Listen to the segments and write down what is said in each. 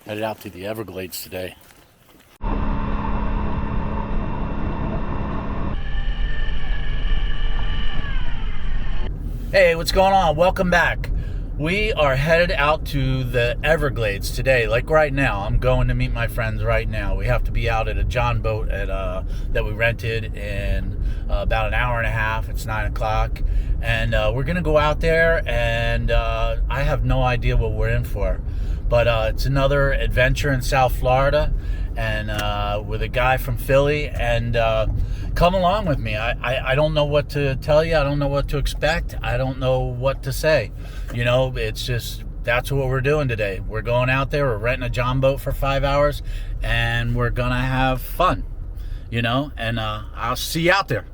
Headed out to the Everglades today. Hey, what's going on? Welcome back. We are headed out to the Everglades today. Like right now, I'm going to meet my friends right now. We have to be out at a John boat that we rented in about an hour and a half. It's 9 o'clock. And we're going to go out there, and I have no idea what we're in for. But it's another adventure in South Florida, and with a guy from Philly. And come along with me. I don't know what to tell you. I don't know what to expect. I don't know what to say. You know, it's just, that's what we're doing today. We're going out there. We're renting a John boat for 5 hours, and we're going to have fun, you know, and I'll see you out there.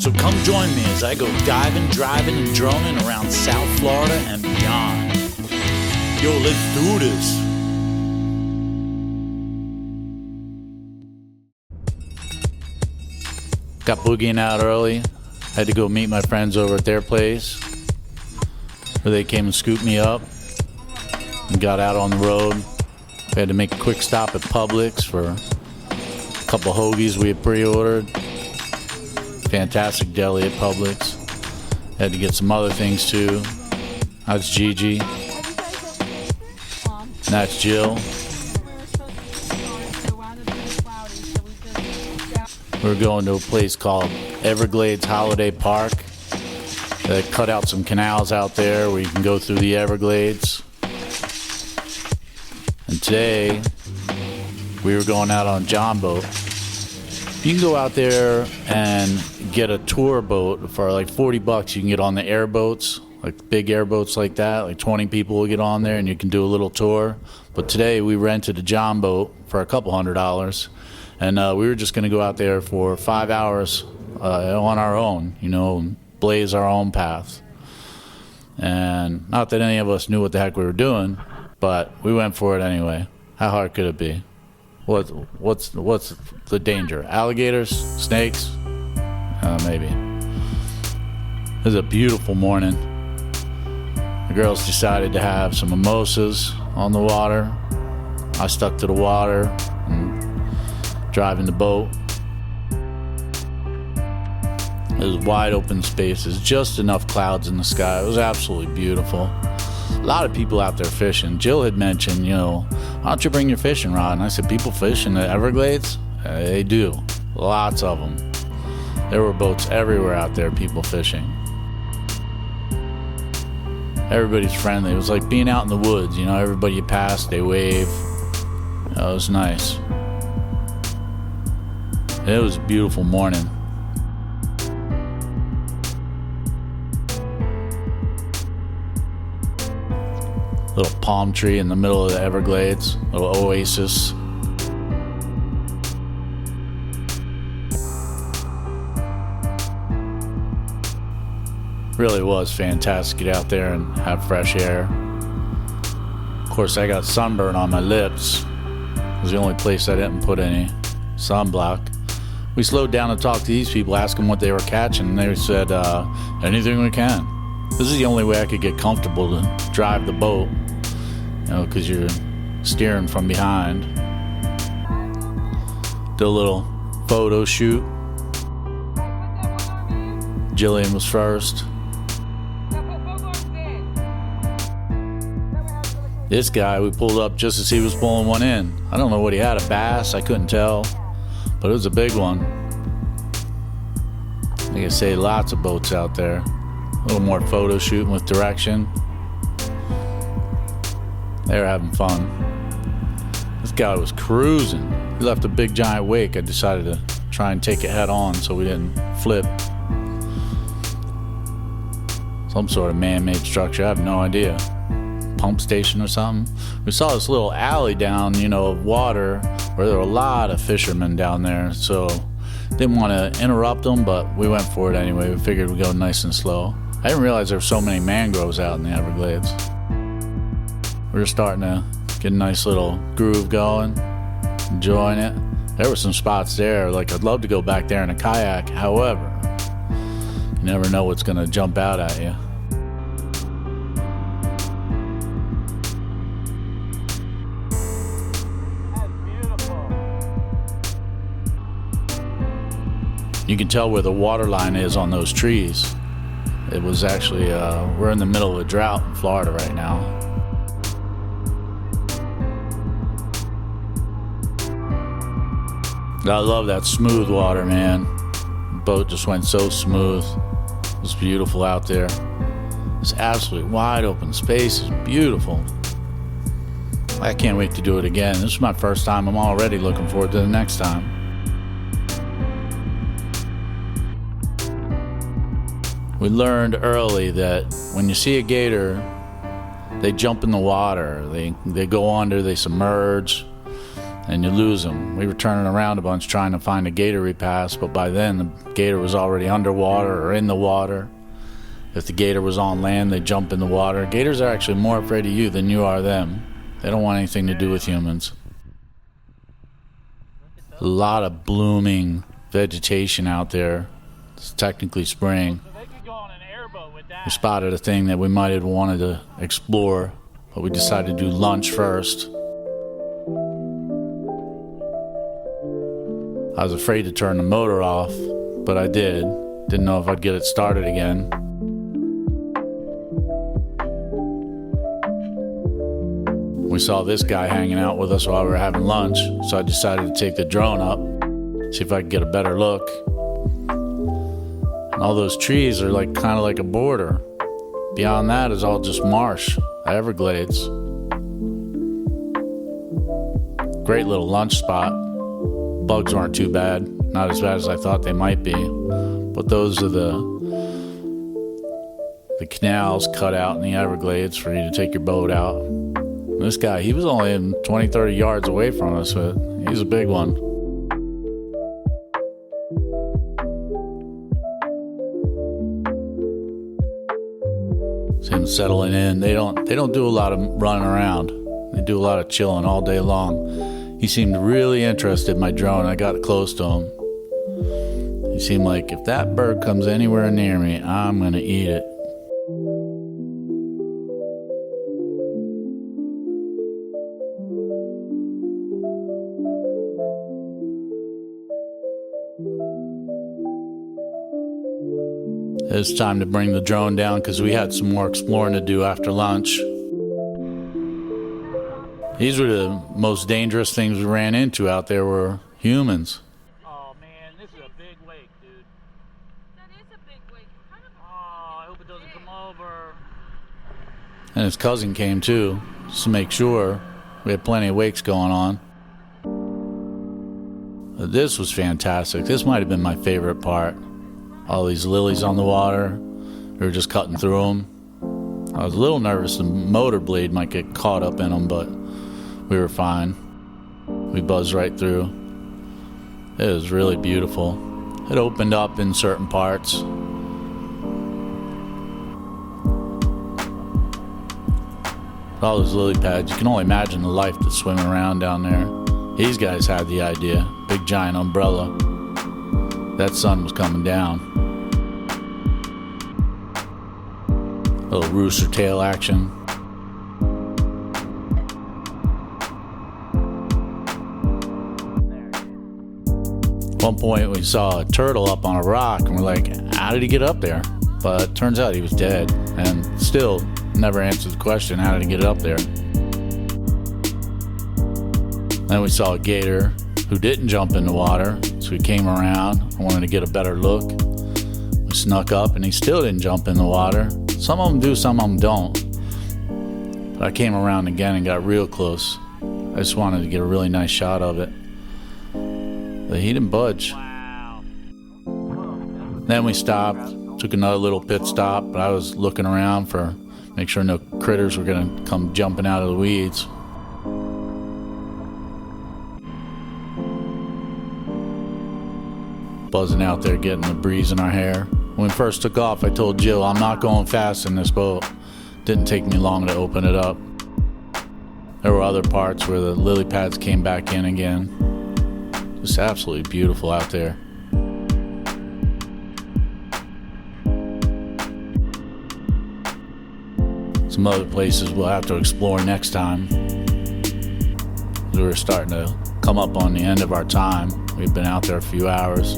So come join me as I go diving, driving, and droning around South Florida and beyond. Yo, let's do this. Got boogieing out early. Had to go meet my friends over at their place, where they came and scooped me up and got out on the road. We had to make a quick stop at Publix for a couple hoagies we had pre-ordered. Fantastic deli at Publix. Had to get some other things too. That's Gigi. And that's Jill. We're going to a place called Everglades Holiday Park. They cut out some canals out there where you can go through the Everglades. And today, we were going out on a John boat. You can go out there and get a tour boat for like $40. You can get on the airboats, like big airboats like that. Like 20 people will get on there and you can do a little tour. But today we rented a John boat for a couple $100. And we were just going to go out there for 5 hours on our own, you know, blaze our own path. And not that any of us knew what the heck we were doing, but we went for it anyway. How hard could it be? What's the danger? Alligators? Snakes? Maybe. It was a beautiful morning. The girls decided to have some mimosas on the water. I stuck to the water and driving the boat. It was wide open spaces, just enough clouds in the sky. It was absolutely beautiful. A lot of people out there fishing. Jill had mentioned, you know, why don't you bring your fishing rod? And I said, people fish in the Everglades? They do. Lots of them. There were boats everywhere out there, people fishing. Everybody's friendly. It was like being out in the woods, you know, everybody you pass, they wave. It was nice. It was a beautiful morning. Little palm tree in the middle of the Everglades, little oasis. Really was fantastic to get out there and have fresh air. Of course, I got sunburn on my lips. It was the only place I didn't put any sunblock. We slowed down to talk to these people, ask them what they were catching, and they said, anything we can. This is the only way I could get comfortable to drive the boat, you know, because you're steering from behind. Did a little photo shoot. Jillian was first. This guy, we pulled up just as he was pulling one in. I don't know what he had, a bass, I couldn't tell, but it was a big one. Like I say, lots of boats out there. A little more photo shooting with direction. They were having fun. This guy was cruising. He left a big giant wake. I decided to try and take it head on so we didn't flip. Some sort of man-made structure, I have no idea. Pump station or something. We saw this little alley down, you know, of water where there were a lot of fishermen down there, so didn't want to interrupt them, but we went for it anyway. We figured we'd go nice and slow. I didn't realize there were so many mangroves out in the Everglades. We were starting to get a nice little groove going, enjoying it. There were some spots there, like I'd love to go back there in a kayak. However, you never know what's going to jump out at you. You can tell where the water line is on those trees. It was actually, we're in the middle of a drought in Florida right now. I love that smooth water, man. The boat just went so smooth. It was beautiful out there. It's absolutely wide open space. It's beautiful. I can't wait to do it again. This is my first time. I'm already looking forward to the next time. We learned early that when you see a gator, they jump in the water. They go under, they submerge, and you lose them. We were turning around a bunch trying to find a gator repass, but by then the gator was already underwater or in the water. If the gator was on land, they jump in the water. Gators are actually more afraid of you than you are them. They don't want anything to do with humans. A lot of blooming vegetation out there. It's technically spring. We spotted a thing that we might have wanted to explore, but we decided to do lunch first. I was afraid to turn the motor off, but I did. Didn't know if I'd get it started again. We saw this guy hanging out with us while we were having lunch, so I decided to take the drone up, see if I could get a better look. And all those trees are like kind of like a border. Beyond that is all just marsh, Everglades. Great little lunch spot. Bugs aren't too bad, not as bad as I thought they might be. But those are the canals cut out in the Everglades for you to take your boat out. And this guy, he was only 20, 30 yards away from us, but he's a big one. See him settling in. They don't do a lot of running around. They do a lot of chilling all day long. He seemed really interested in my drone. I got close to him. He seemed like, if that bird comes anywhere near me, I'm gonna eat it. It's time to bring the drone down because we had some more exploring to do after lunch. These were the most dangerous things we ran into out there were humans. Oh man, this is a big wake, dude. That is a big wake. Kind of Oh, I hope it doesn't come over. And his cousin came too, just to make sure. We had plenty of wakes going on. This was fantastic. This might have been my favorite part. All these lilies on the water. We were just cutting through them. I was a little nervous the motor blade might get caught up in them, but we were fine. We buzzed right through. It was really beautiful. It opened up in certain parts. All those lily pads, you can only imagine the life that's swimming around down there. These guys had the idea. Big giant umbrella. That sun was coming down. Little rooster tail action. At one point we saw a turtle up on a rock and we're like, how did he get up there? But it turns out he was dead and still never answered the question, how did he get up there? Then we saw a gator who didn't jump in the water, so we came around. I wanted to get a better look. We snuck up and he still didn't jump in the water. Some of them do, some of them don't. But I came around again and got real close. I just wanted to get a really nice shot of it. But he didn't budge. Wow. Then we stopped, took another little pit stop, but I was looking around for, make sure no critters were gonna come jumping out of the weeds. Buzzing out there, getting the breeze in our hair. When we first took off, I told Jill, I'm not going fast in this boat. Didn't take me long to open it up. There were other parts where the lily pads came back in again. Just absolutely beautiful out there. Some other places we'll have to explore next time. We were starting to come up on the end of our time. We've been out there a few hours.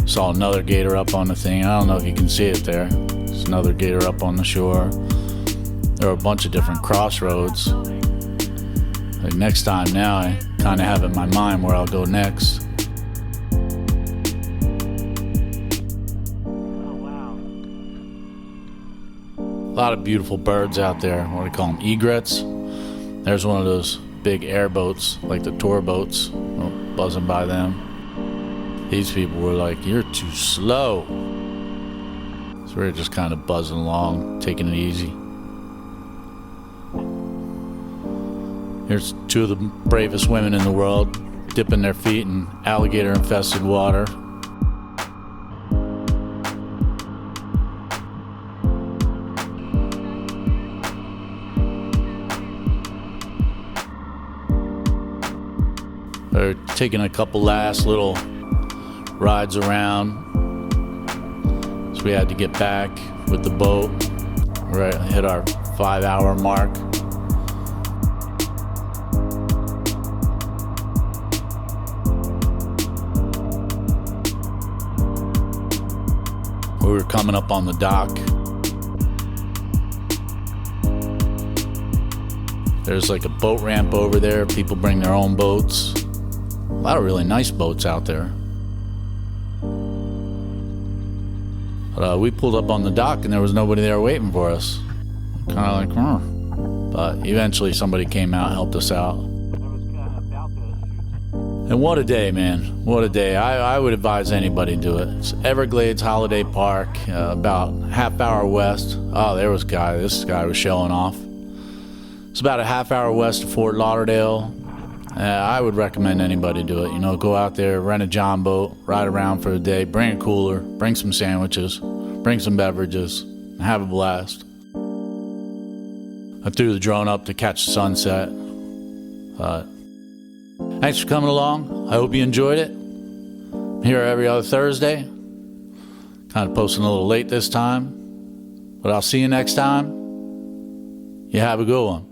Saw another gator up on the thing. I don't know if you can see it there. There's another gator up on the shore. There are a bunch of different crossroads. Like next time now, I kind of have in my mind where I'll go next. Oh, wow. A lot of beautiful birds out there. What do you call them? Egrets. There's one of those big airboats, like the tour boats, buzzing by them. These people were like, "You're too slow." So we were just kind of buzzing along, taking it easy. Here's two of the bravest women in the world, dipping their feet in alligator-infested water. They're taking a couple last little rides around. So we had to get back with the boat. We hit our 5-hour mark. We were coming up on the dock. There's like a boat ramp over there. People bring their own boats. A lot of really nice boats out there. But we pulled up on the dock and there was nobody there waiting for us. Kind of like, But eventually somebody came out and helped us out. I was kind of about to shoot. And what a day, man. What a day. I would advise anybody to do it. It's Everglades Holiday Park, about half-hour west. Oh, there was a guy. This guy was showing off. It's about a half-hour west of Fort Lauderdale. I would recommend anybody do it. You know, go out there, rent a John boat, ride around for a day, bring a cooler, bring some sandwiches, bring some beverages, and have a blast. I threw the drone up to catch the sunset. Thanks for coming along. I hope you enjoyed it. I'm here every other Thursday. Kind of posting a little late this time. But I'll see you next time. You have a good one.